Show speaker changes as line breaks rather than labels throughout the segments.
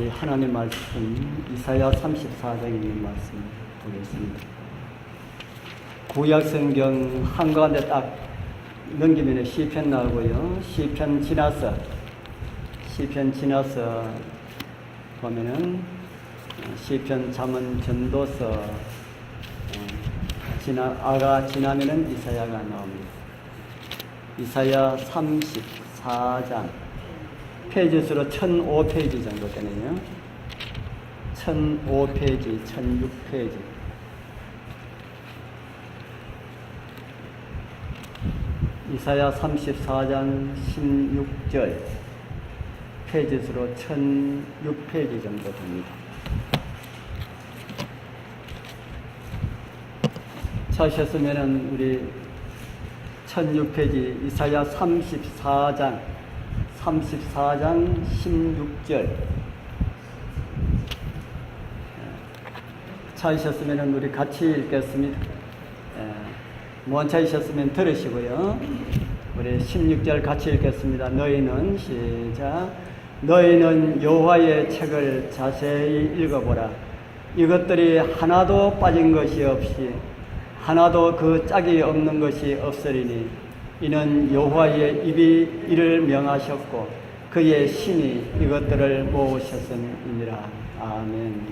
우리 하나님 말씀 이사야 34장에 있는 말씀 보겠습니다. 구약 성경 한가운데 딱 넘기면 시편 나오고요. 시편 지나서 보면은 시편, 잠언, 전도서 지나면은 이사야가 나옵니다. 이사야 34장 페이지 수로 1005페이지 정도 되네요. 1005페이지, 1006페이지. 이사야 34장 16절 페이지 수로 1006페이지 정도 됩니다. 찾으셨으면은 우리 1006페이지 이사야 34장 16절 찾으셨으면 우리 같이 읽겠습니다. 못 찾으셨으면 들으시고요. 우리 16절 같이 읽겠습니다. 너희는 시작. 너희는 여호와의 책을 자세히 읽어보라. 이것들이 하나도 빠진 것이 없이 하나도 그 짝이 없는 것이 없으리니 이는 여호와의 입이 이를 명하셨고 그의 신이 이것들을 모으셨음이니라. 아멘.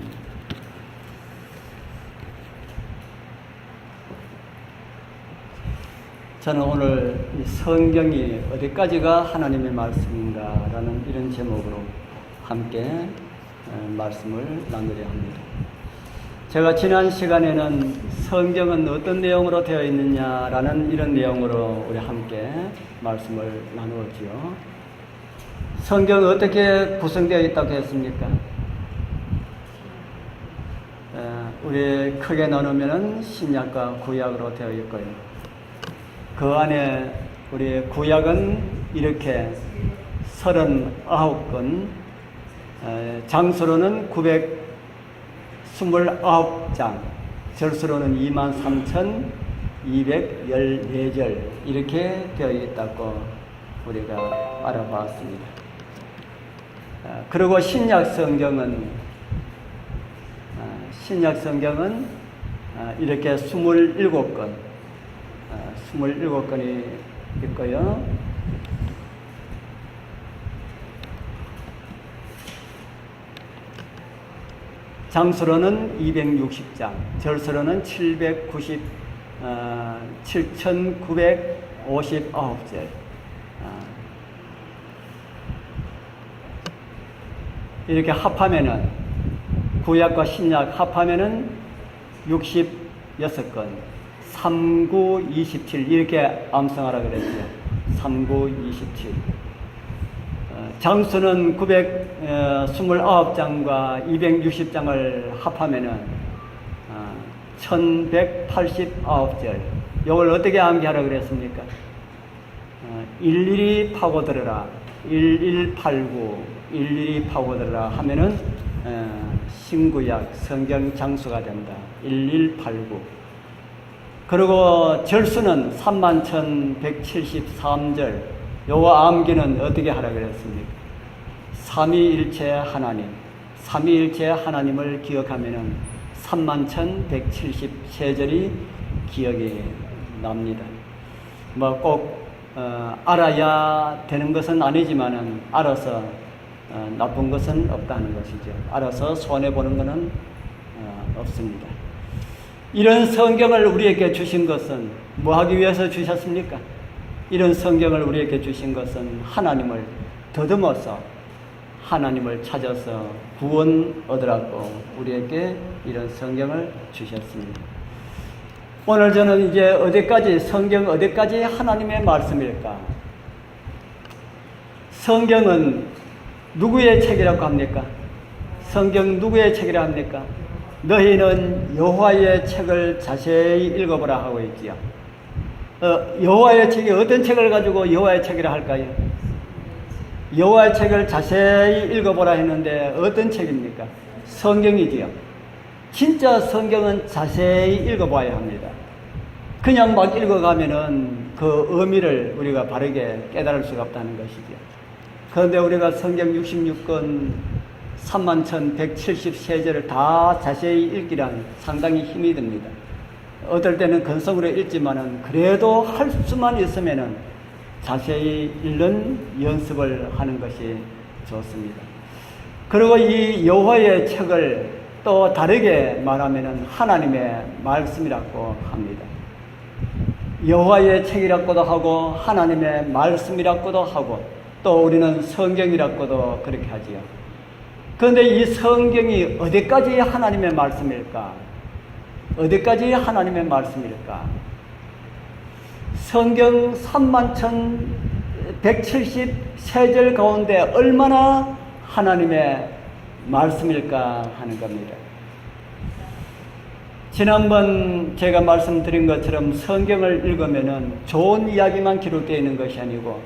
저는 오늘 이 성경이 어디까지가 하나님의 말씀인가 라는 이런 제목으로 함께 말씀을 나누려 합니다. 제가 지난 시간에는 성경은 어떤 내용으로 되어 있느냐라는 이런 내용으로 우리 함께 말씀을 나누었지요. 성경은 어떻게 구성되어 있다고 했습니까? 우리 크게 나누면은 신약과 구약으로 되어 있고요. 그 안에 우리 구약은 이렇게 39권, 장수로는 929장, 절수로는 23,214절 이렇게 되어 있다고 우리가 알아봤습니다. 그리고 신약 성경은 이렇게 27권이 있고요. 장수로는 260장, 절수로는 7,959절. 이렇게 합하면은, 구약과 신약 합하면은 66권, 3927, 이렇게 암송하라 그랬죠. 3927. 장수는 929장과 260장을 합하면은 1189절. 이걸 어떻게 암기하라 그랬습니까? 일일이 파고들어라. 1189, 일일이 파고들어라 하면은 신구약 성경 장수가 된다. 1189. 그리고 절수는 31,173절. 요거 암기는 어떻게 하라 그랬습니까? 삼위일체 하나님을 기억하면은 31,173절이 기억이 납니다. 뭐 꼭 알아야 되는 것은 아니지만은 알아서 나쁜 것은 없다는 것이죠. 알아서 손해 보는 것은 없습니다. 이런 성경을 우리에게 주신 것은 뭐 하기 위해서 주셨습니까? 이런 성경을 우리에게 주신 것은 하나님을 더듬어서 하나님을 찾아서 구원 얻으라고 우리에게 이런 성경을 주셨습니다. 오늘 저는 이제 성경 어디까지 하나님의 말씀일까? 성경은 누구의 책이라고 합니까? 성경 누구의 책이라고 합니까? 너희는 여호와의 책을 자세히 읽어보라 하고 있지요. 여호와의 책이 어떤 책을 가지고 여호와의 책이라 할까요? 여호와의 책을 자세히 읽어보라 했는데 어떤 책입니까? 성경이지요. 진짜 성경은 자세히 읽어봐야 합니다. 그냥 막 읽어가면은 그 의미를 우리가 바르게 깨달을 수가 없다는 것이죠. 그런데 우리가 성경 66권 31,173제를 다 자세히 읽기란 상당히 힘이 듭니다. 어떨 때는 근성으로 읽지만은 그래도 할 수만 있으면은 자세히 읽는 연습을 하는 것이 좋습니다. 그리고 이 여호와의 책을 또 다르게 말하면은 하나님의 말씀이라고 합니다. 여호와의 책이라고도 하고 하나님의 말씀이라고도 하고 또 우리는 성경이라고도 그렇게 하지요. 그런데 이 성경이 어디까지 하나님의 말씀일까? 어디까지 하나님의 말씀일까? 성경 31,173절 가운데 얼마나 하나님의 말씀일까 하는 겁니다. 지난번 제가 말씀드린 것처럼 성경을 읽으면은 좋은 이야기만 기록되어 있는 것이 아니고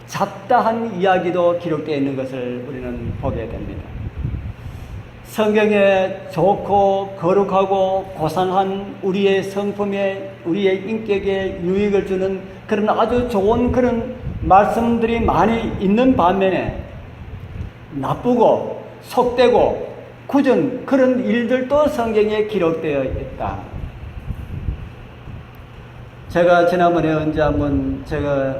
잡다한 이야기도 기록되어 있는 것을 우리는 보게 됩니다. 성경에 좋고 거룩하고 고상한 우리의 성품에 우리의 인격에 유익을 주는 그런 아주 좋은 그런 말씀들이 많이 있는 반면에 나쁘고 속되고 굳은 그런 일들도 성경에 기록되어 있다. 제가 지난번에 언제 한번 제가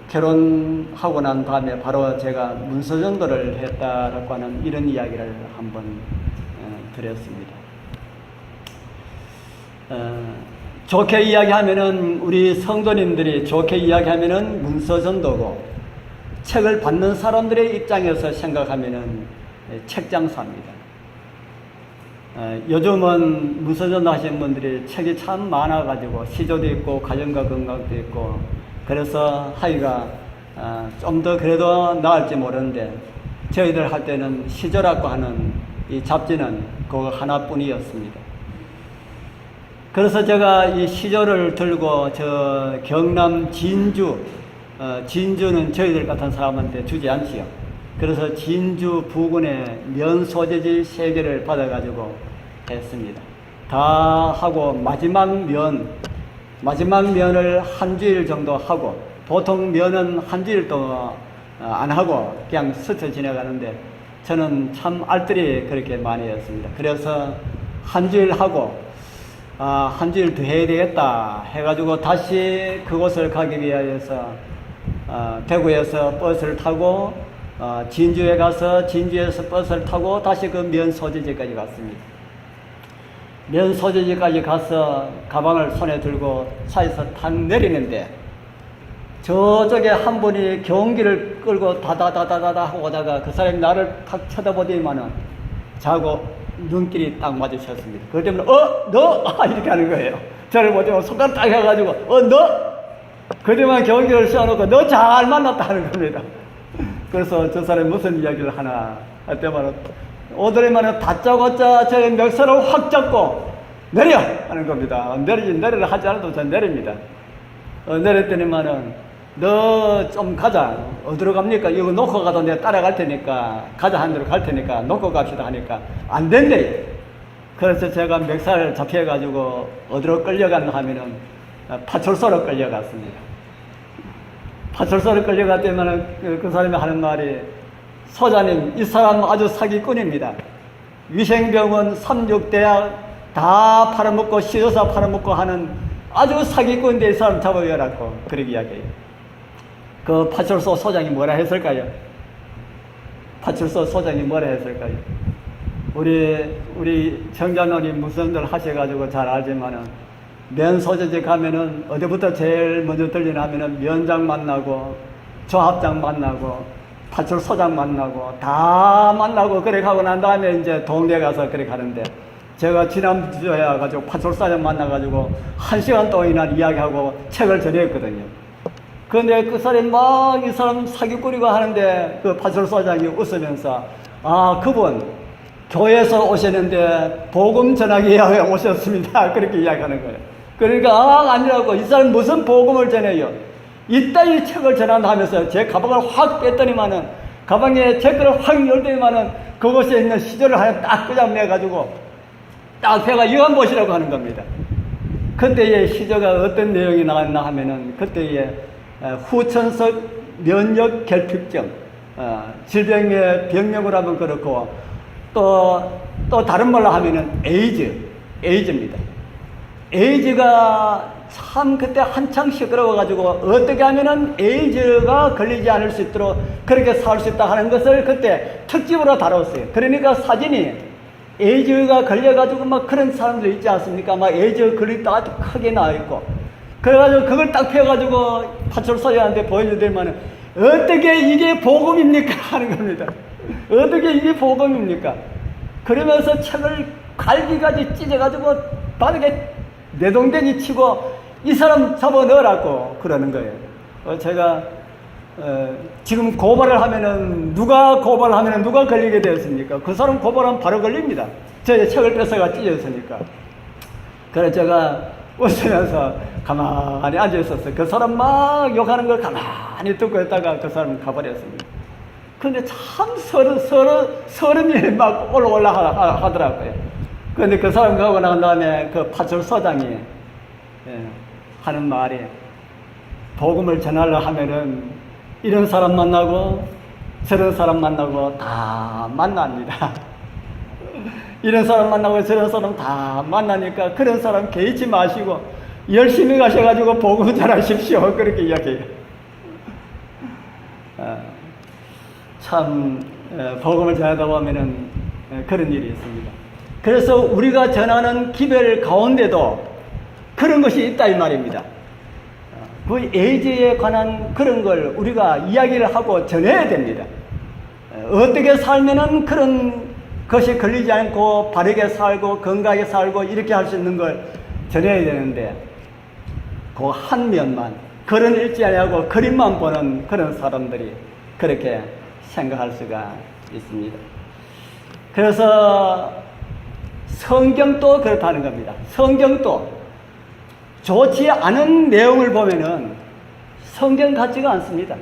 결혼하고 난 다음에 바로 제가 문서전도를 했다라고 하는 이런 이야기를 한번 드렸습니다. 좋게 이야기하면은 우리 성도님들이 좋게 이야기하면은 문서전도고 책을 받는 사람들의 입장에서 생각하면은 책장사입니다. 요즘은 문서전도 하시는 분들이 책이 참 많아가지고 시조도 있고 가정과 건강도 있고 그래서 하기가 좀 더 그래도 나을지 모르는데 저희들 할 때는 시조라고 하는 이 잡지는 그거 하나뿐이었습니다. 그래서 제가 이 시조를 들고 저 경남 진주, 진주는 저희들 같은 사람한테 주지 않지요. 그래서 진주 부근에 면 소재지 3개를 받아가지고 했습니다. 다 하고 마지막 면을 한 주일 정도 하고 보통 면은 한 주일도 안 하고 그냥 스쳐 지나가는데 저는 참 알뜰히 그렇게 많이 했습니다. 그래서 한 주일 하고 한 주일 더 해야 되겠다 해가지고 다시 그곳을 가기 위하여서 대구에서 버스를 타고 진주에 가서 진주에서 버스를 타고 다시 그 면 소재지까지 갔습니다. 면 소재지까지 가서 가방을 손에 들고 차에서 탁 내리는데 저쪽에 한 분이 경기를 끌고 다다다다다다 하고 오다가 그 사람이 나를 탁 쳐다보더니만은 자고 눈길이 딱 맞으셨습니다. 그것 때문에 너 이렇게 하는 거예요. 저를 보자고 손가락 딱 해가지고 너 그때만 경기를 씌워놓고 너 잘 만났다 하는 겁니다. 그래서 저 사람이 무슨 이야기를 하나 할 때마다 오더니만은 다짜고짜 저 멱살을 확 잡고 내려 하는 겁니다. 내리라 하지 않아도 전 내립니다. 내렸더니만은 너 좀 가자. 어디로 갑니까? 이거 놓고 가도 내가 따라갈 테니까 가자 하는 대로 갈 테니까 놓고 갑시다 하니까 안 된대. 그래서 제가 멱살을 잡혀가지고 어디로 끌려갔나 하면은 파출소로 끌려갔습니다. 파출소로 끌려갔더니만은 그 사람이 하는 말이 소장님 이 사람 아주 사기꾼입니다. 위생병원 3,6대학 다 팔아먹고 시조사 팔아먹고 하는 아주 사기꾼인데 이 사람 잡아야라고 그렇게 이야기해요. 그 파출소 소장이 뭐라 했을까요? 파출소 소장이 뭐라 했을까요? 우리 정자노님 무슨들 하셔가지고 잘 알지만은 면 소재지 가면은 어디부터 제일 먼저 들리나 하면은 면장 만나고 조합장 만나고 파출소장 만나고 다 만나고 그래 가고 난 다음에 이제 동네 가서 그래 가는데 제가 지난주에 와가지고 파출소장 만나가지고 1시간 동안이나 이야기하고 책을 전했거든요. 근데 그 사람이 막 이 사람 사기꾼이고 하는데 그 파출소장이 웃으면서 그분 교회에서 오셨는데 복음 전하기 위해 오셨습니다. 그렇게 이야기하는 거예요. 그러니까 아니라고 이 사람 무슨 복음을 전해요. 이따위 책을 전한다 하면서 제 가방을 확 뺐더니만은 가방에 제 거를 확 열더니만은 그곳에 있는 시조를 하나 딱 끄잡내가지고 딱 배가 이거 한번 보시라고 하는 겁니다. 그때의 시조가 어떤 내용이 나왔나 하면은 그때의 후천석 면역 결핍증 질병의 병명을 하면 그렇고 또 다른 말로 하면은 에이즈입니다. 에이즈가 참 그때 한창 시끄러워가지고 어떻게 하면은 에이즈가 걸리지 않을 수 있도록 그렇게 살 수 있다 하는 것을 그때 특집으로 다뤘어요. 그러니까 사진이 에이즈가 걸려가지고 막 그런 사람들 있지 않습니까? 막 에이즈 걸릴 때 아주 크게 나와있고. 그래가지고 그걸 딱 펴가지고 파출소한테 보여주더니만 어떻게 이게 복음입니까? 하는 겁니다. 어떻게 이게 복음입니까? 그러면서 책을 갈기까지 찢어가지고 바닥에 내동댕이 치고 이 사람 잡아 넣으라고 그러는 거예요. 제가 지금 고발을 하면은 누가 걸리게 되었습니까? 그 사람 고발하면 바로 걸립니다. 제 책을 뺏어가 찢었으니까. 그래서 제가 웃으면서 가만히 앉아 있었어요. 그 사람 막 욕하는 걸 가만히 듣고 있다가 그 사람은 가버렸습니다. 근데 참 서른 일이 막 올라 하더라고요. 근데 그 사람 가고 난 다음에 그 파출소장이 하는 말이 복음을 전하려 하면은 이런 사람 만나고 저런 사람 만나고 다 만납니다. 이런 사람 만나고 저런 사람 다 만나니까 그런 사람 개의치 마시고 열심히 가셔가지고 복음 전하십시오. 그렇게 이야기해요. 참 복음을 전하다 보면은 그런 일이 있습니다. 그래서 우리가 전하는 기별 가운데도 그런 것이 있다 이 말입니다. 그 에이즈에 관한 그런 걸 우리가 이야기를 하고 전해야 됩니다. 어떻게 살면은 그런 것이 걸리지 않고 바르게 살고 건강하게 살고 이렇게 할 수 있는 걸 전해야 되는데 그 한 면만 그런 읽지 아니하고 그림만 보는 그런 사람들이 그렇게 생각할 수가 있습니다. 그래서 성경도 그렇다는 겁니다. 성경도 좋지 않은 내용을 보면은 성경 같지가 않습니다.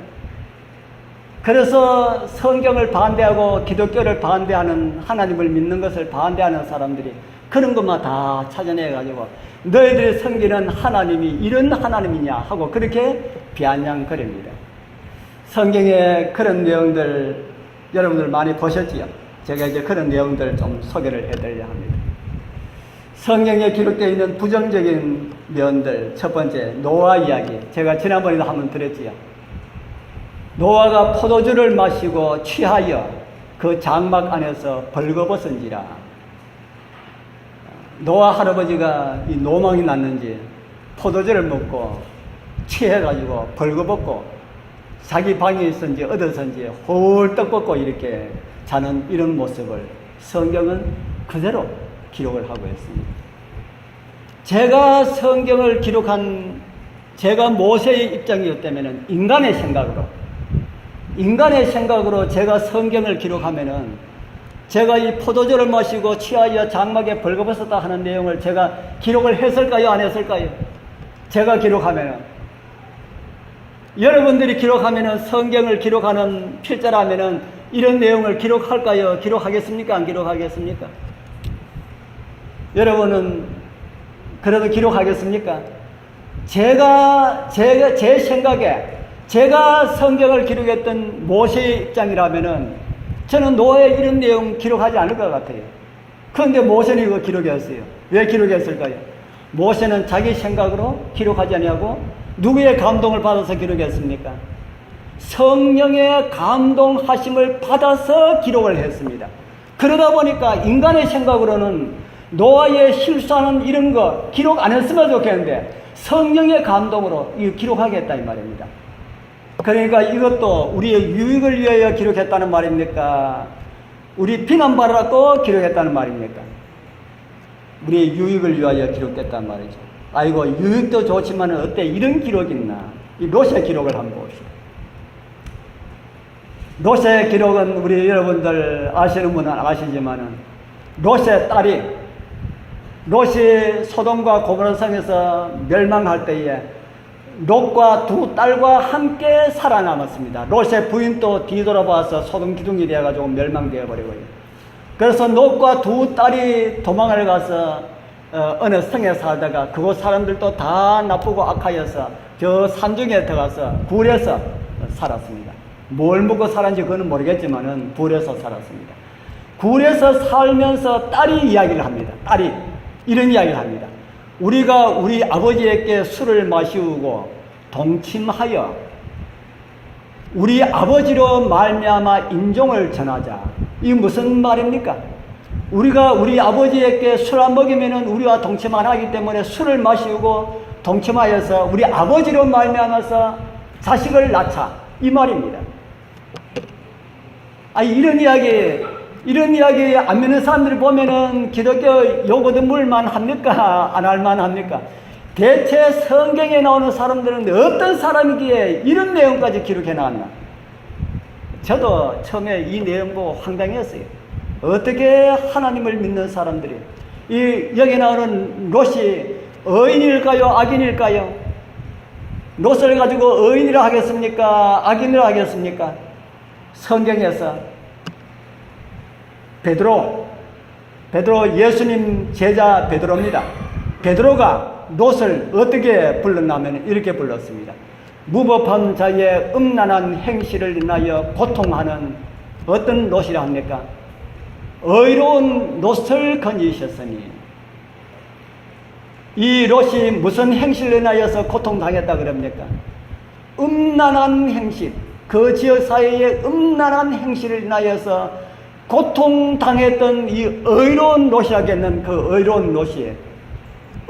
그래서 성경을 반대하고 기독교를 반대하는 하나님을 믿는 것을 반대하는 사람들이 그런 것만 다 찾아내가지고 너희들이 섬기는 하나님이 이런 하나님이냐 하고 그렇게 비아냥거립니다. 성경에 그런 내용들 여러분들 많이 보셨지요? 제가 이제 그런 내용들 좀 소개를 해드리려 합니다. 성경에 기록되어 있는 부정적인 면들, 첫 번째 노아 이야기. 제가 지난번에도 한번 드렸지요. 노아가 포도주를 마시고 취하여 그 장막 안에서 벌거벗은지라. 노아 할아버지가 이 노망이 났는지 포도주를 먹고 취해가지고 벌거벗고 자기 방에 있었는지 얻었는지 홀떡 벗고 이렇게 자는 이런 모습을 성경은 그대로 기록을 하고 있습니다. 제가 성경을 기록한 제가 모세의 입장이었다면 인간의 생각으로 제가 성경을 기록하면은 제가 이 포도주를 마시고 취하여 장막에 벌거벗었다 하는 내용을 제가 기록을 했을까요? 안 했을까요? 제가 기록하면은 여러분들이 기록하면은 성경을 기록하는 필자라면은 이런 내용을 기록할까요? 기록하겠습니까? 안 기록하겠습니까? 여러분은 그래도 기록하겠습니까? 제 생각에 제가 성경을 기록했던 모세의 입장이라면은 저는 노아의 이런 내용 기록하지 않을 것 같아요. 그런데 모세는 이거 기록했어요. 왜 기록했을까요? 모세는 자기 생각으로 기록하지 아니하고 누구의 감동을 받아서 기록했습니까? 성령의 감동하심을 받아서 기록을 했습니다. 그러다 보니까 인간의 생각으로는 노아의 실수하는 이런 거 기록 안 했으면 좋겠는데 성령의 감동으로 이거 기록하겠다 이 말입니다. 그러니까 이것도 우리의 유익을 위하여 기록했다는 말입니까? 우리 비난받으라고 기록했다는 말입니까? 우리의 유익을 위하여 기록됐다는 말이죠. 아이고 유익도 좋지만 어때 이런 기록이 있나? 이 롯의 기록을 한번 봅시다. 롯의 기록은 우리 여러분들 아시는 분은 아시지만은 롯의 딸이 롯이 소돔과 고모라 성에서 멸망할 때에 롯과 두 딸과 함께 살아남았습니다. 롯의 부인도 뒤돌아봐서 소돔 기둥이 되어가지고 멸망되어 버리고요. 그래서 롯과 두 딸이 도망을 가서 어느 성에 살다가 그곳 사람들도 다 나쁘고 악하여서 저 산중에 들어가서 굴에서 살았습니다. 뭘 먹고 살았는지 그건 모르겠지만은 굴에서 살았습니다. 굴에서 살면서 딸이 이야기를 합니다. 딸이 이런 이야기를 합니다. 우리가 우리 아버지에게 술을 마시우고 동침하여 우리 아버지로 말미암아 인종을 전하자. 이게 무슨 말입니까? 우리가 우리 아버지에게 술 안 먹이면은 우리와 동침 안 하기 때문에 술을 마시고 동침하여서 우리 아버지로 말미암아서 자식을 낳자. 이 말입니다. 아니, 이런 이야기 안 믿는 사람들을 보면은 기독교 요거도 물만 합니까? 안 할만 합니까? 대체 성경에 나오는 사람들은 어떤 사람이기에 이런 내용까지 기록해 놨나? 저도 처음에 이 내용 보고 황당했어요. 어떻게 하나님을 믿는 사람들이 여기 나오는 롯이 의인일까요? 악인일까요? 롯을 가지고 의인이라 하겠습니까? 악인이라 하겠습니까? 성경에서 베드로 예수님 제자 베드로입니다. 베드로가 롯을 어떻게 불렀냐면 이렇게 불렀습니다. 무법한 자의 음란한 행실을 인하여 고통하는 어떤 롯이라 합니까? 의로운 롯을 건지셨으니. 이 롯이 무슨 행실을 인하여서 고통당했다 그럽니까? 음란한 행실, 그 지역 사회의 음란한 행실을 인하여서 고통당했던 이 의로운 롯이라겠는 그 의로운 롯이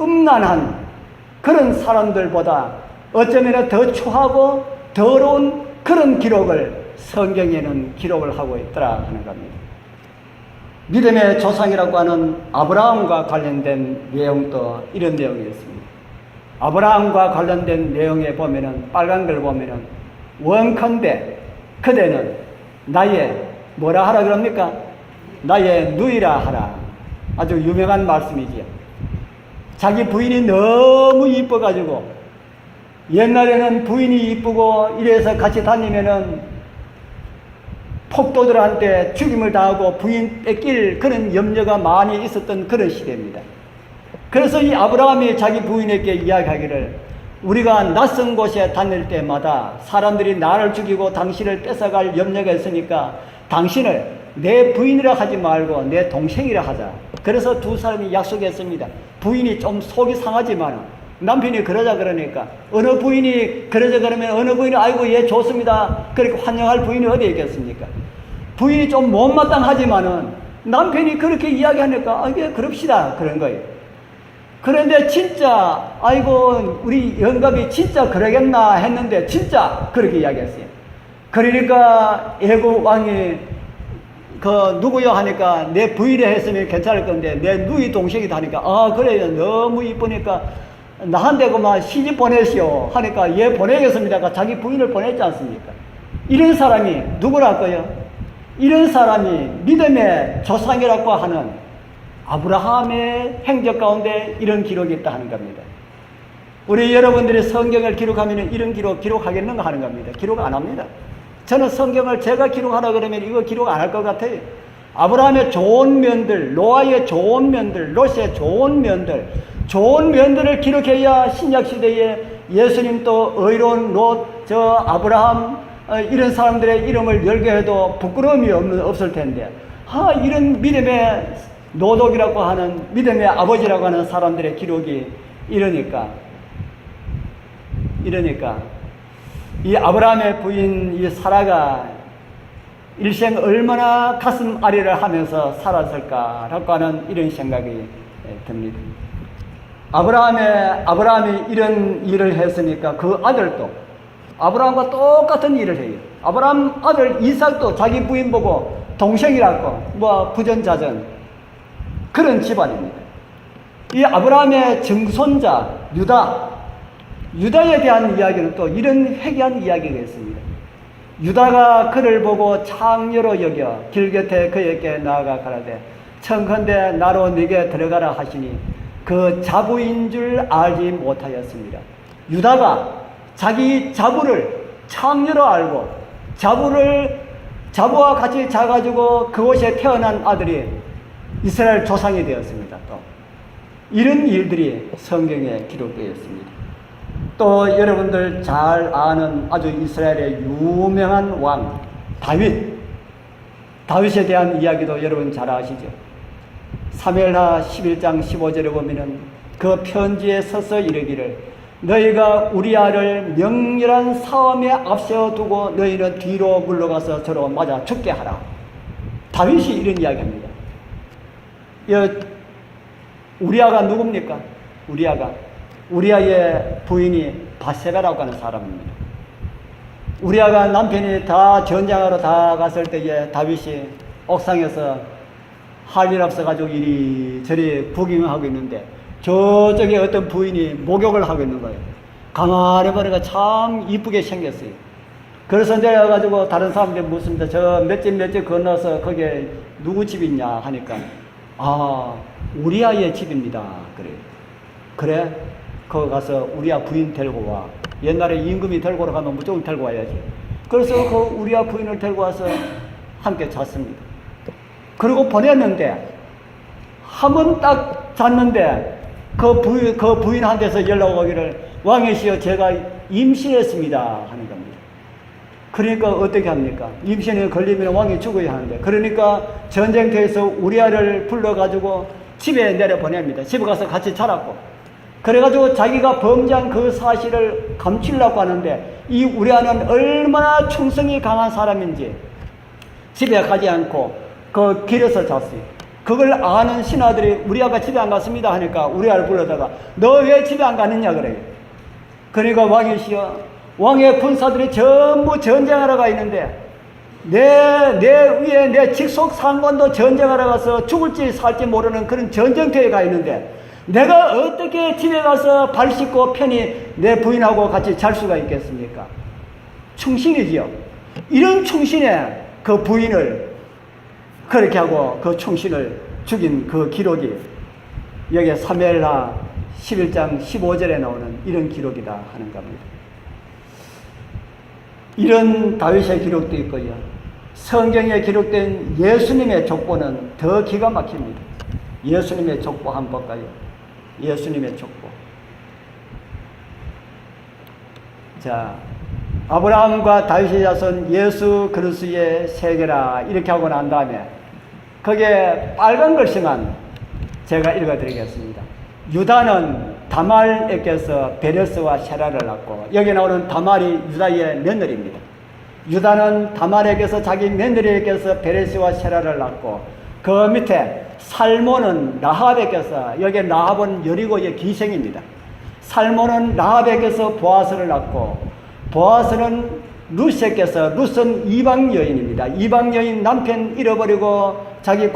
음란한 그런 사람들보다 어쩌면 더 추하고 더러운 그런 기록을 성경에는 기록을 하고 있더라 하는 겁니다. 믿음의 조상이라고 하는 아브라함과 관련된 내용도 이런 내용이 있습니다. 아브라함과 관련된 내용에 보면은 빨간 걸 보면은 원컨대 그대는 나의 뭐라 하라 그럽니까? 나의 누이라 하라. 아주 유명한 말씀이지요. 자기 부인이 너무 이뻐가지고 옛날에는 부인이 이쁘고 이래서 같이 다니면은 폭도들한테 죽임을 당하고 부인 뺏길 그런 염려가 많이 있었던 그런 시대입니다. 그래서 이 아브라함이 자기 부인에게 이야기하기를 우리가 낯선 곳에 다닐 때마다 사람들이 나를 죽이고 당신을 뺏어갈 염려가 있으니까 당신을 내 부인이라 하지 말고 내 동생이라 하자. 그래서 두 사람이 약속했습니다. 부인이 좀 속이 상하지만 남편이 그러자 그러니까 어느 부인이 그러자 그러면 어느 부인이 아이고 얘 좋습니다 그렇게 환영할 부인이 어디 있겠습니까? 부인이 좀 못마땅하지만은 남편이 그렇게 이야기하니까 이게 그럽시다 그런 거예요. 그런데 진짜 아이고 우리 영감이 진짜 그러겠나 했는데 진짜 그렇게 이야기했어요. 그러니까 애국 왕이 그 누구요 하니까 내 부인이 했으면 괜찮을 건데 내 누이 동생이다 하니까 아 그래요 너무 이쁘니까 나한테 그만 시집 보내시오 하니까 얘 보내겠습니다. 자기 부인을 보냈지 않습니까? 이런 사람이 누구랄까요? 이런 사람이 믿음의 조상이라고 하는 아브라함의 행적 가운데 이런 기록이 있다 하는 겁니다. 우리 여러분들이 성경을 기록하면 이런 기록하겠는가 하는 겁니다. 기록 안 합니다. 저는 성경을 제가 기록하라 그러면 이거 기록 안 할 것 같아요. 아브라함의 좋은 면들, 노아의 좋은 면들, 롯의 좋은 면들을 기록해야 신약시대에 예수님 또 의로운 롯, 아브라함 이런 사람들의 이름을 열게 해도 부끄러움이 없을 텐데 이런 믿음의 노독이라고 하는 믿음의 아버지라고 하는 사람들의 기록이 이러니까 이 아브라함의 부인 이 사라가 일생 얼마나 가슴 아리를 하면서 살았을까라고 하는 이런 생각이 듭니다. 아브라함이 이런 일을 했으니까 그 아들도 아브라함과 똑같은 일을 해요. 아브라함 아들 이삭도 자기 부인 보고 동생이라고 부전자전 그런 집안입니다. 이 아브라함의 증손자 유다에 대한 이야기는 또 이런 회개한 이야기가 있습니다. 유다가 그를 보고 창녀로 여겨 길 곁에 그에게 나아가 가라되 청컨대 나로 네게 들어가라 하시니 그 자부인 줄 알지 못하였습니다. 유다가 자기 자부를 창녀로 알고 자부와 같이 자가지고 그곳에 태어난 아들이 이스라엘 조상이 되었습니다. 또 이런 일들이 성경에 기록되어 있습니다. 또 여러분들 잘 아는 아주 이스라엘의 유명한 왕 다윗 다윗에 대한 이야기도 여러분 잘 아시죠? 사무엘하 11장 15절에 보면은 그 편지에 서서 이르기를 너희가 우리아를 명렬한 싸움에 앞세워두고 너희는 뒤로 물러가서 저로 맞아 죽게 하라. 다윗이 이런 이야기합니다. 우리아가 누굽니까? 우리아의 부인이 바세바라고 하는 사람입니다. 우리아가 남편이 다 전장하러 다 갔을 때에 다윗이 옥상에서 할 일 없어가지고 이리저리 구경하고 있는데 저쪽에 어떤 부인이 목욕을 하고 있는 거예요. 가만히 보니까 참 이쁘게 생겼어요. 그래서 내려가지고 다른 사람들이 묻습니다. 저 몇 집 건너서 거기에 누구 집이 있냐 하니까 우리아의 집입니다. 그래? 거기 가서 우리아 부인 데리고 와. 옛날에 임금이 데리고 가면 무조건 데리고 와야지. 그래서 그 우리아 부인을 데리고 와서 함께 잤습니다. 그리고 보냈는데 한 번 딱 잤는데 그 부인한테서 연락 오기를 왕이시여 제가 임신했습니다 하는 겁니다. 그러니까 어떻게 합니까? 임신에 걸리면 왕이 죽어야 하는데 그러니까 전쟁터에서 우리아를 불러가지고 집에 내려보냅니다. 집에 가서 같이 자랐고 그래가지고 자기가 범죄한 그 사실을 감추려고 하는데 이 우리아는 얼마나 충성이 강한 사람인지 집에 가지 않고 그 길에서 잤어요. 그걸 아는 신하들이 우리아가 집에 안 갔습니다 하니까 우리아를 불러다가 너 왜 집에 안 갔느냐 그래요. 그러니까 왕이시여 왕의 군사들이 전부 전쟁하러 가 있는데 내 위에 내 직속 상관도 전쟁하러 가서 죽을지 살지 모르는 그런 전쟁터에 가 있는데 내가 어떻게 집에 가서 발 씻고 편히 내 부인하고 같이 잘 수가 있겠습니까? 충신이지요. 이런 충신의 그 부인을 그렇게 하고 그 충신을 죽인 그 기록이 여기 사무엘하 11장 15절에 나오는 이런 기록이다 하는 겁니다. 이런 다윗의 기록도 있고요. 성경에 기록된 예수님의 족보는 더 기가 막힙니다. 예수님의 족보 한번 볼까요? 예수님의 족보. 자, 아브라함과 다윗의 자손 예수 그리스도의 세계라 이렇게 하고 난 다음에 거기에 빨간 글씨만 제가 읽어드리겠습니다. 유다는 다말에게서 베레스와 세라를 낳고 여기 나오는 다말이 유다의 며느리입니다. 유다는 다말에게서 자기 며느리에게서 베레스와 세라를 낳고 그 밑에 살몬은 라합에게서 여기 라합은 여리고의 기생입니다. 살몬은 라합에게서 보아스를 낳고 보아스는 룻에게서 룻은 이방 여인입니다. 이방 여인 남편 잃어버리고 자기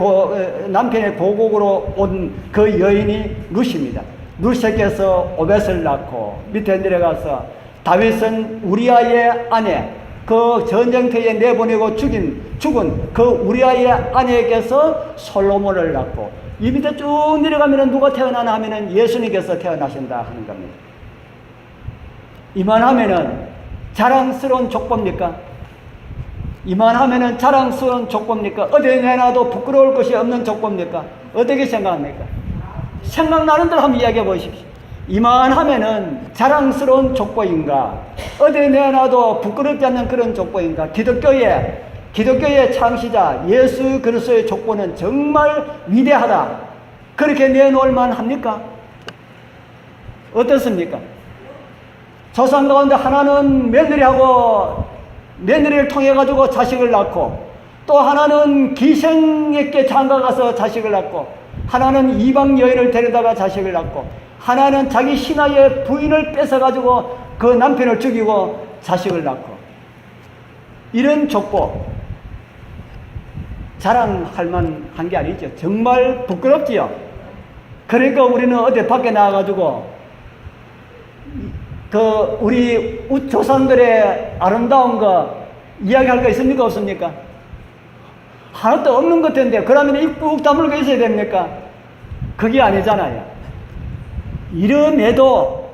남편의 고국으로 온 그 여인이 룻입니다. 룻에게서 오벳을 낳고 밑에 내려가서 다윗은 우리아의 아내 그 전쟁터에 내보내고 죽은 그 우리아의 아내에게서 솔로몬을 낳고 이 밑에 쭉 내려가면 누가 태어나나 하면은 예수님께서 태어나신다 하는 겁니다. 이만하면은 자랑스러운 족보입니까? 이만하면은 자랑스러운 족보입니까? 어디 내놔도 부끄러울 것이 없는 족보입니까? 어떻게 생각합니까? 생각나는 대로 한번 이야기해 보십시오. 이만하면은 자랑스러운 족보인가? 어디 내놔도 부끄럽지 않는 그런 족보인가? 기독교의 창시자 예수 그리스도의 족보는 정말 위대하다. 그렇게 내놓을 만합니까? 어떻습니까? 조상 가운데 하나는 며느리를 통해 가지고 자식을 낳고 또 하나는 기생에게 장가가서 자식을 낳고 하나는 이방 여인을 데려다가 자식을 낳고 하나는 자기 신하의 부인을 뺏어 가지고 그 남편을 죽이고 자식을 낳고 이런 족보 자랑할 만한 게 아니죠. 정말 부끄럽지요. 그러니까 우리는 어디 밖에 나와가지고 우리 조상들의 아름다운 거 이야기할 거 있습니까? 없습니까? 하나도 없는 것 같은데 그러면 입 꾹 다물고 있어야 됩니까? 그게 아니잖아요. 이름에도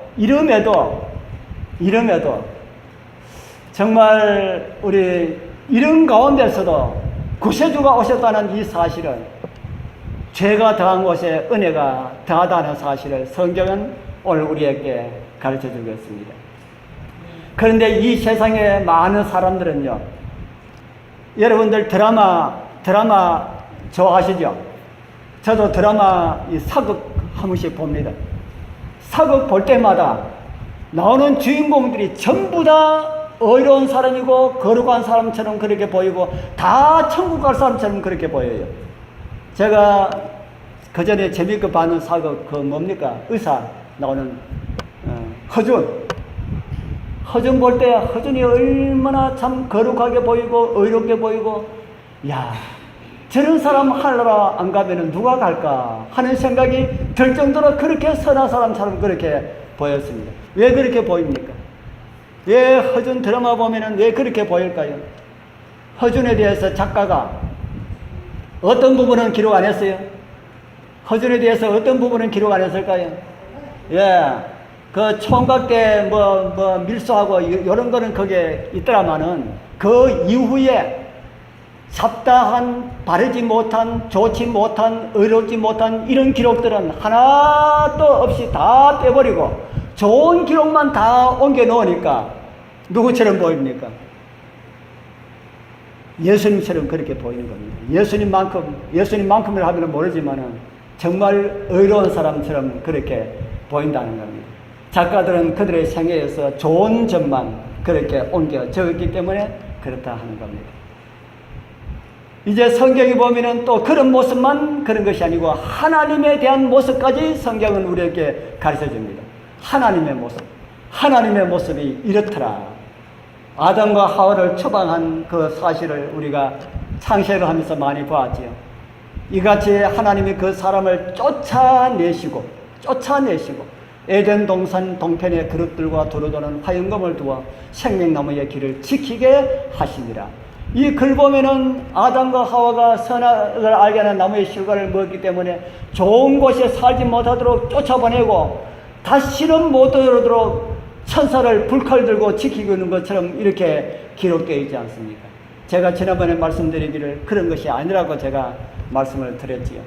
정말 우리 이런 가운데서도 구세주가 오셨다는 이 사실은 죄가 더한 곳에 은혜가 더하다는 사실을 성경은 오늘 우리에게 가르쳐 주겠습니다. 그런데 이 세상에 많은 사람들은요, 여러분들 드라마 드라마 좋아하시죠? 저도 드라마 이 사극 한 번씩 봅니다. 사극 볼 때마다 나오는 주인공들이 전부 다 어려운 사람이고 거룩한 사람처럼 그렇게 보이고 다 천국 갈 사람처럼 그렇게 보여요. 제가 그 전에 재밌게 봤는 사극 그 뭡니까? 의사 나오는 허준 볼 때 허준이 얼마나 참 거룩하게 보이고 의롭게 보이고, 야, 저런 사람 하늘나라 안 가면은 누가 갈까 하는 생각이 들 정도로 그렇게 선한 사람처럼 그렇게 보였습니다. 왜 그렇게 보입니까? 왜 허준 드라마 보면은 왜 그렇게 보일까요? 허준에 대해서 작가가 어떤 부분은 기록 안 했어요? 허준에 대해서 어떤 부분은 기록 안 했을까요? 예, 그 총각 때 밀수하고 이런 거는 거기에 있더라마는 그 이후에 잡다한, 바르지 못한, 좋지 못한, 의롭지 못한 이런 기록들은 하나도 없이 다 빼버리고 좋은 기록만 다 옮겨 놓으니까 누구처럼 보입니까? 예수님처럼 그렇게 보이는 겁니다. 예수님만큼을 하면 모르지만은 정말 의로운 사람처럼 그렇게 보인다는 겁니다. 작가들은 그들의 생애에서 좋은 점만 그렇게 옮겨 적었기 때문에 그렇다 하는 겁니다. 이제 성경에 보면은 또 그런 모습만 그런 것이 아니고 하나님에 대한 모습까지 성경은 우리에게 가르쳐 줍니다. 하나님의 모습. 하나님의 모습이 이렇더라. 아담과 하와를 처방한 그 사실을 우리가 창세를 하면서 많이 보았지요. 이같이 하나님이 그 사람을 쫓아내시고 에덴 동산 동편에 그릇들과 두루도는 화영검을 두어 생명나무의 길을 지키게 하시니라. 이 글 보면은 아담과 하와가 선악을 알게 하는 나무의 실과를 먹었기 때문에 좋은 곳에 살지 못하도록 쫓아보내고 다시는 못 들어오도록 천사를 불칼 들고 지키고 있는 것처럼 이렇게 기록되어 있지 않습니까? 제가 지난번에 말씀드리기를 그런 것이 아니라고 제가 말씀을 드렸지요.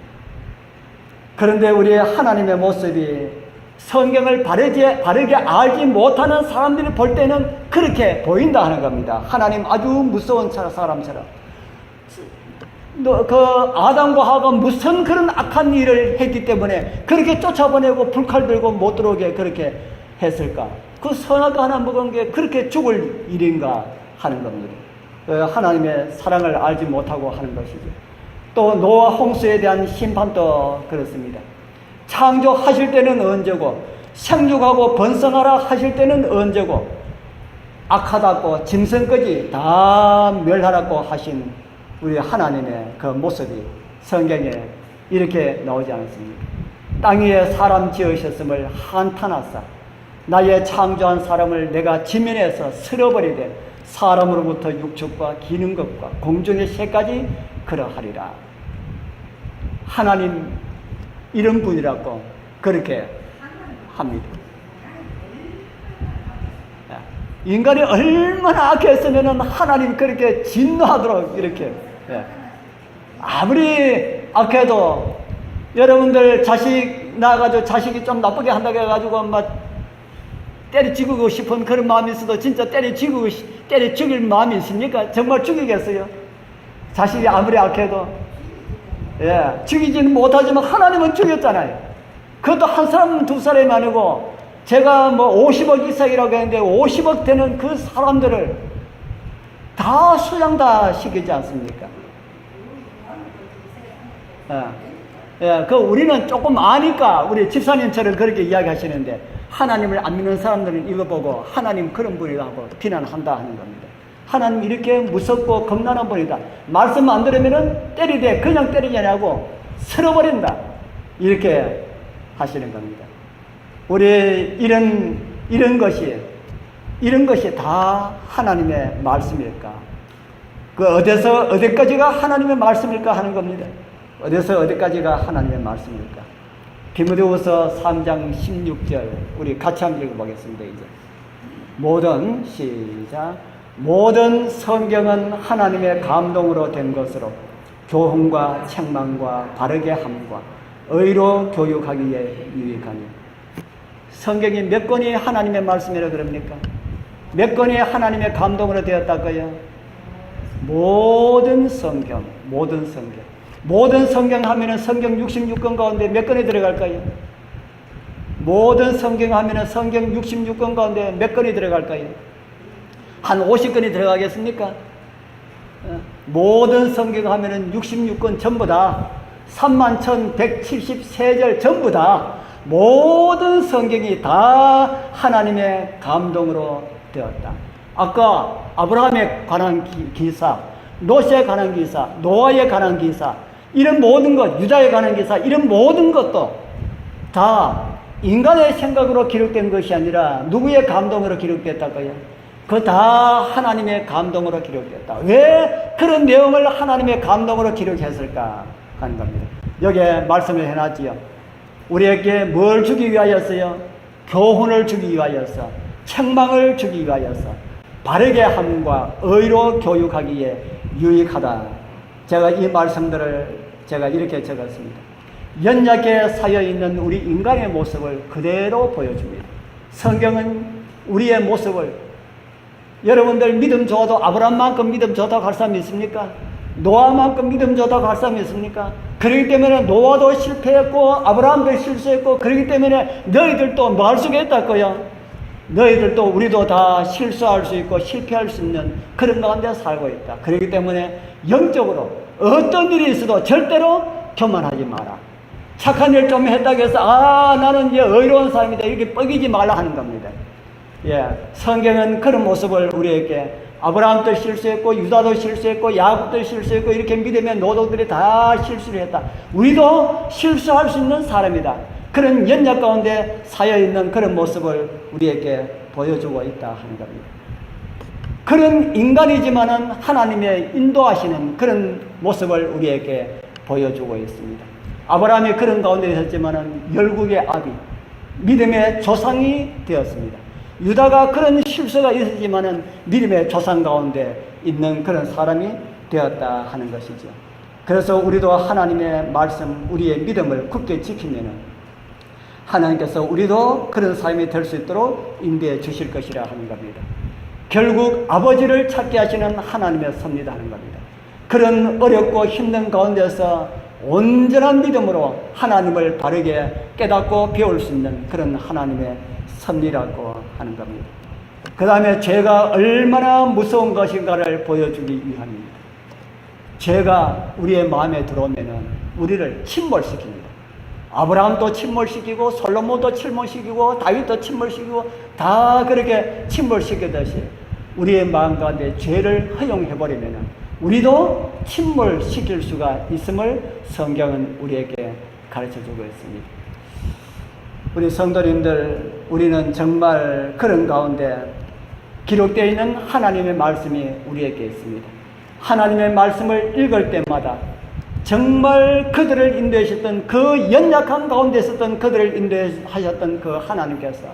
그런데 우리 하나님의 모습이 성경을 바르게 알지 못하는 사람들이 볼 때는 그렇게 보인다 하는 겁니다. 하나님 아주 무서운 사람처럼. 그 아담과 하와가 무슨 그런 악한 일을 했기 때문에 그렇게 쫓아보내고 불칼 들고 못 들어오게 그렇게 했을까? 그 선악과 하나 먹은 게 그렇게 죽을 일인가 하는 겁니다. 하나님의 사랑을 알지 못하고 하는 것이죠. 또 노아 홍수에 대한 심판도 그렇습니다. 창조하실 때는 언제고 생육하고 번성하라 하실 때는 언제고 악하다고 짐승까지 다 멸하라고 하신 우리 하나님의 그 모습이 성경에 이렇게 나오지 않습니까? 땅 위에 사람 지으셨음을 한탄하사 나의 창조한 사람을 내가 지면에서 쓸어버리되 사람으로부터 육축과 기는 것과 공중의 새까지 그러하리라. 하나님 이런 분이라고 그렇게 합니다. 인간이 얼마나 악했으면 하나님 그렇게 진노하도록 이렇게. 아무리 악해도 여러분들 자식 낳아가지고 자식이 좀 나쁘게 한다고 해가지고 막 때려 죽이고 싶은 그런 마음이 있어도 진짜 때려 죽일 마음이 있습니까? 정말 죽이겠어요? 자식이 아무리 악해도. 죽이지는 못하지만 하나님은 죽였잖아요. 그것도 한 사람 두 사람이 아니고 제가 50억 이상이라고 했는데 50억 되는 그 사람들을 다 수양 다 시키지 않습니까? 그 우리는 조금 아니까 우리 집사님처럼 그렇게 이야기하시는데 하나님을 안 믿는 사람들은 이거 보고 하나님 그런 분이라고 비난한다 하는 겁니다. 하나님 이렇게 무섭고 겁나는 분이다. 말씀 안 들으면은 때리되 그냥 때리지 않고 쓸어버린다. 이렇게 하시는 겁니다. 우리 이런 것이 다 하나님의 말씀일까? 그 어디서 어디까지가 하나님의 말씀일까 하는 겁니다. 어디서 어디까지가 하나님의 말씀일까? 디모데후서 3장 16절 우리 같이 한번 읽어보겠습니다. 이제 모든 성경은 하나님의 감동으로 된 것으로 교훈과 책망과 바르게 함과 의로 교육하기에 유익하니. 성경이 몇 권이 하나님의 말씀이라 그럽니까? 몇 권이 하나님의 감동으로 되었다고요? 모든 성경 하면은 성경 66권 가운데 몇 권이 들어갈까요? 모든 성경 하면은 성경 66권 가운데 몇 권이 들어갈까요? 한 50권이 들어가겠습니까? 모든 성경 하면은 66권 전부 다 31,173절 전부 다 모든 성경이 다 하나님의 감동으로 되었다. 아까 아브라함에 관한 기사, 노시에 관한 기사, 노아에 관한 기사, 이런 모든 것, 유다에 관한 기사, 이런 모든 것도 다 인간의 생각으로 기록된 것이 아니라 누구의 감동으로 기록됐다고요? 그거 다 하나님의 감동으로 기록됐다. 왜 그런 내용을 하나님의 감동으로 기록했을까 하는 겁니다. 여기에 말씀을 해놨지요. 우리에게 뭘 주기 위하였어요? 교훈을 주기 위하여서, 책망을 주기 위하여서, 바르게 함과 의로 교육하기에 유익하다. 제가 이 말씀들을 제가 이렇게 적었습니다. 연약에 쌓여있는 우리 인간의 모습을 그대로 보여줍니다. 성경은 우리의 모습을, 여러분들 믿음 좋아도 아브라함만큼 믿음 좋다고 할 사람이 있습니까? 노아만큼 믿음 좋다고 할 사람이 있습니까? 그렇기 때문에 노아도 실패했고 아브라함도 실수했고, 그렇기 때문에 너희들도 뭐 할 수가 있다고요? 너희들도 우리도 다 실수할 수 있고 실패할 수 있는 그런 가운데 살고 있다. 그렇기 때문에 영적으로 어떤 일이 있어도 절대로 교만하지 마라. 착한 일 좀 했다고 해서 나는 이제 의로운 사람이다 이렇게 뻐기지 말라 하는 겁니다. 성경은 그런 모습을 우리에게, 아브라함도 실수했고 유다도 실수했고 야곱도 실수했고 이렇게 믿음의 노동들이 다 실수를 했다. 우리도 실수할 수 있는 사람이다. 그런 연약 가운데 쌓여있는 그런 모습을 우리에게 보여주고 있다 하는 겁니다. 그런 인간이지만은 하나님의 인도하시는 그런 모습을 우리에게 보여주고 있습니다. 아브라함이 그런 가운데 있었지만은 열국의 아비, 믿음의 조상이 되었습니다. 유다가 그런 실수가 있었지만은 믿음의 조상 가운데 있는 그런 사람이 되었다 하는 것이죠. 그래서 우리도 하나님의 말씀, 우리의 믿음을 굳게 지키면은 하나님께서 우리도 그런 삶이 될 수 있도록 인도해 주실 것이라 하는 겁니다. 결국 아버지를 찾게 하시는 하나님의 섭리다 하는 겁니다. 그런 어렵고 힘든 가운데서 온전한 믿음으로 하나님을 바르게 깨닫고 배울 수 있는 그런 하나님의 섭리라고 하는 겁니다. 그 다음에 죄가 얼마나 무서운 것인가를 보여주기 위함입니다. 죄가 우리의 마음에 들어오면은 우리를 침몰시킵니다. 아브라함도 침몰시키고 솔로몬도 침몰시키고 다윗도 침몰시키고 다 그렇게 침몰시키듯이 우리의 마음 가운데 죄를 허용해버리면은 우리도 침몰시킬 수가 있음을 성경은 우리에게 가르쳐주고 있습니다. 우리 성도님들, 우리는 정말 그런 가운데 기록되어 있는 하나님의 말씀이 우리에게 있습니다. 하나님의 말씀을 읽을 때마다 정말 그들을 인도하셨던, 그 연약한 가운데 있었던 그들을 인도하셨던 그 하나님께서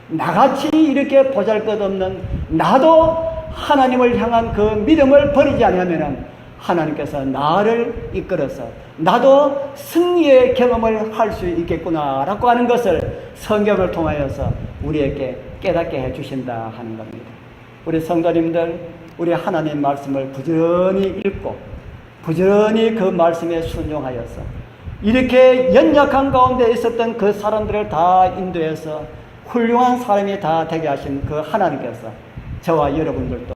나같이 이렇게 보잘것없는 나도 하나님을 향한 그 믿음을 버리지 않으면 하나님께서 나를 이끌어서 나도 승리의 경험을 할 수 있겠구나라고 하는 것을 성경을 통하여서 우리에게 깨닫게 해주신다 하는 겁니다. 우리 성도님들, 우리 하나님 말씀을 부지런히 읽고 부지런히 그 말씀에 순종하여서 이렇게 연약한 가운데 있었던 그 사람들을 다 인도해서 훌륭한 사람이 다 되게 하신 그 하나님께서 저와 여러분들도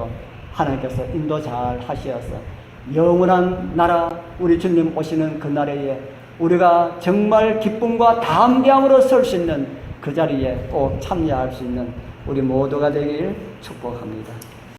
하나님께서 인도 잘 하시어서 영원한 나라, 우리 주님 오시는 그 날에 우리가 정말 기쁨과 담대함으로 설 수 있는 그 자리에 꼭 참여할 수 있는 우리 모두가 되길 축복합니다.